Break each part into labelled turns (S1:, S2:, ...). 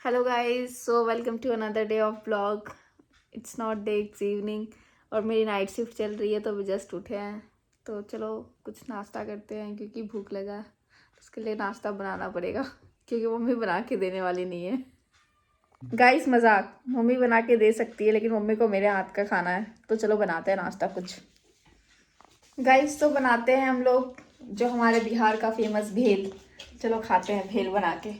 S1: Hello guys, so welcome to another day of blog. It's not day, it's evening और मेरी night shift चल रही है तो अभी जस्ट उठे हैं। तो चलो कुछ नाश्ता करते हैं क्योंकि भूख लगा है। उसके लिए नाश्ता बनाना पड़ेगा क्योंकि मम्मी बना के देने वाली नहीं है। गाइस मजाक, मम्मी बना के दे सकती है लेकिन मम्मी को मेरे हाथ का खाना है। तो चलो बनाते हैं नाश्ता कुछ। गाइस तो बनाते हैं हम लोग जो हमारे बिहार का फेमस भेल। चलो खाते हैं भेल बना के।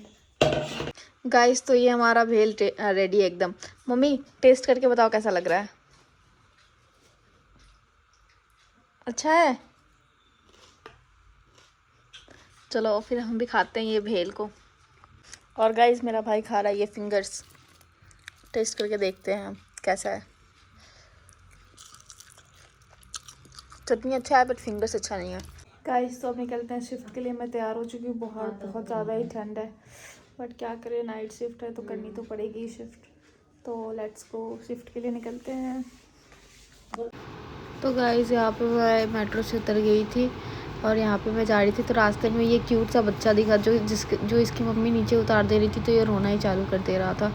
S1: गाइस तो ये हमारा भेल रेडी है एकदम। मम्मी टेस्ट करके बताओ कैसा लग रहा है। अच्छा है। चलो फिर हम भी खाते हैं ये भेल को। और गाइस मेरा भाई खा रहा है ये फिंगर्स। टेस्ट करके देखते हैं हम कैसा है। चटनी अच्छा है बट फिंगर्स अच्छा नहीं है। गाइस तो अब निकलते हैं शिफ्ट के लिए। मैं तैयार हो चुकी हूँ। बहुत ज़्यादा ही ठंड है बट क्या करें, नाइट शिफ्ट है तो करनी तो पड़ेगी शिफ्ट। तो लेट्स गो, शिफ्ट के लिए निकलते हैं। तो गाइस यहाँ पे मैं मेट्रो से उतर गई थी और यहाँ पे मैं जा रही थी तो रास्ते में ये क्यूट सा बच्चा दिखा जो इसकी मम्मी नीचे उतार दे रही थी तो ये रोना ही चालू कर दे रहा था।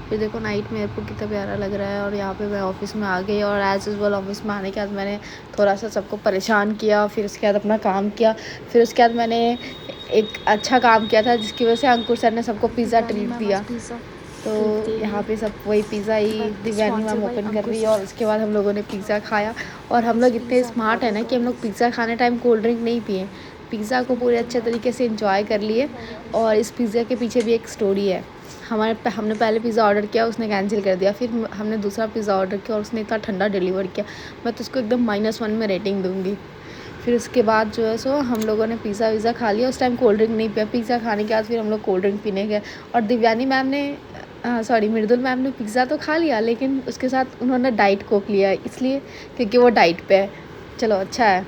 S1: फिर देखो नाइट में एयरपोर्ट कितना प्यारा लग रहा है। और यहाँ पे मैं ऑफिस में आ गई और एज यूजुअल ऑफिस में आने के बाद मैंने थोड़ा सा सबको परेशान किया। फिर उसके बाद अपना काम किया। फिर उसके बाद मैंने एक अच्छा काम किया था जिसकी वजह से अंकुर सर ने सबको पिज़्ज़ा ट्रीट दिया। तो यहाँ पे सब वही पिज़्ज़ा ही दिव्यानी मैम ओपन कर रही है और उसके बाद हम लोगों ने पिज़्ज़ा खाया। और हम लोग इतने स्मार्ट हैं ना कि हम लोग पिज़्ज़ा खाने टाइम कोल्ड ड्रिंक नहीं पिए, पिज़्ज़ा को पूरे अच्छे तरीके से इंजॉय कर लिए। और इस पिज़्ज़ा के पीछे भी एक स्टोरी है। हमने पहले पिज़्ज़ा ऑर्डर किया, उसने कैंसिल कर दिया। फिर हमने दूसरा पिज़्ज़ा ऑर्डर किया और उसने इतना ठंडा डिलीवर किया। मैं तो उसको एकदम -1 में रेटिंग दूँगी। फिर उसके बाद जो है सो हम लोगों ने पिज़्ज़ा वीज़ा खा लिया। उस टाइम कोल्ड ड्रिंक नहीं पिया। पिज़्ज़ा खाने के बाद फिर हम लोग कोल्ड ड्रिंक पीने गए। और दिव्यानी मैम ने मृदुल मैम ने पिज़्ज़ा तो खा लिया लेकिन उसके साथ उन्होंने डाइट कोक लिया इसलिए क्योंकि वो डाइट पे है। चलो अच्छा है।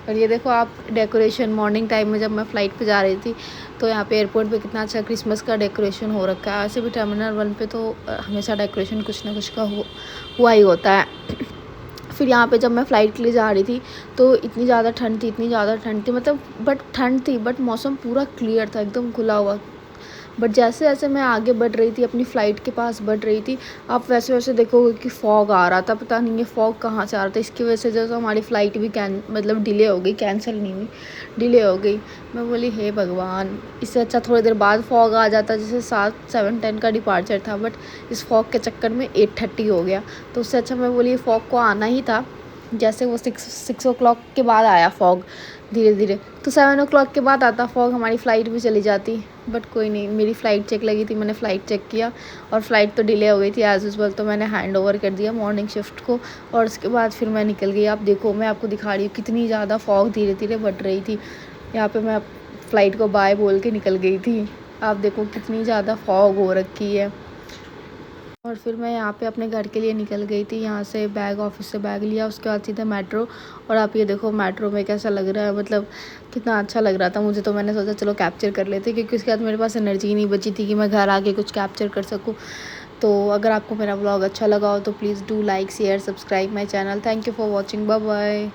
S1: और ये देखो आप डेकोरेशन मॉर्निंग टाइम में जब मैं फ़्लाइट पे जा रही थी तो यहाँ पे एयरपोर्ट पे कितना अच्छा क्रिसमस का डेकोरेशन हो रखा है। ऐसे भी टर्मिनल 1 पे तो हमेशा डेकोरेशन कुछ ना कुछ का हुआ ही होता है। फिर यहाँ पे जब मैं फ़्लाइट के लिए जा रही थी तो इतनी ज़्यादा ठंड थी मतलब बट ठंड थी बट मौसम पूरा क्लियर था, एकदम खुला हुआ। बट जैसे जैसे मैं आगे बढ़ रही थी, अपनी फ़्लाइट के पास बढ़ रही थी, आप वैसे वैसे देखोगे कि फॉग आ रहा था। पता नहीं ये फॉग कहाँ से आ रहा था। इसकी वजह से जो हमारी फ़्लाइट भी मतलब डिले हो गई, कैंसिल नहीं हुई, डिले हो गई। मैं बोली हे भगवान, इससे अच्छा थोड़ी देर बाद फॉग आ जाता। जैसे 7-10 का डिपार्चर था बट इस फॉग के चक्कर में 8:30 हो गया। तो उससे अच्छा मैं बोली ये फॉग को आना ही था। जैसे वो 6 o'clock के बाद आया फॉग धीरे धीरे, तो 7 o'clock के बाद आता फॉग हमारी फ़्लाइट भी चली जाती। बट कोई नहीं, मेरी फ़्लाइट चेक लगी थी, मैंने फ़्लाइट चेक किया और फ़्लाइट तो डिले हो गई थी एज़ यूजुअल। तो मैंने हैंड ओवर कर दिया मॉर्निंग शिफ्ट को और उसके बाद फिर मैं निकल गई। आप देखो, मैं आपको दिखा रही हूँ कितनी ज़्यादा फॉग धीरे धीरे बढ़ रही थी। यहाँ पे मैं फ़्लाइट को बाय बोल के निकल गई थी। आप देखो कितनी ज़्यादा फॉग हो रखी है। और फिर मैं यहाँ पे अपने घर के लिए निकल गई थी। यहाँ से बैग, ऑफिस से बैग लिया, उसके बाद सीधा मेट्रो। और आप ये देखो मेट्रो में कैसा लग रहा है, मतलब कितना अच्छा लग रहा था मुझे। तो मैंने सोचा चलो कैप्चर कर लेते क्योंकि उसके बाद मेरे पास एनर्जी नहीं बची थी कि मैं घर आके कुछ कैप्चर कर सकूँ। तो अगर आपको मेरा ब्लॉग अच्छा लगा हो तो please do like share subscribe my channel. Thank you for watching, bye bye.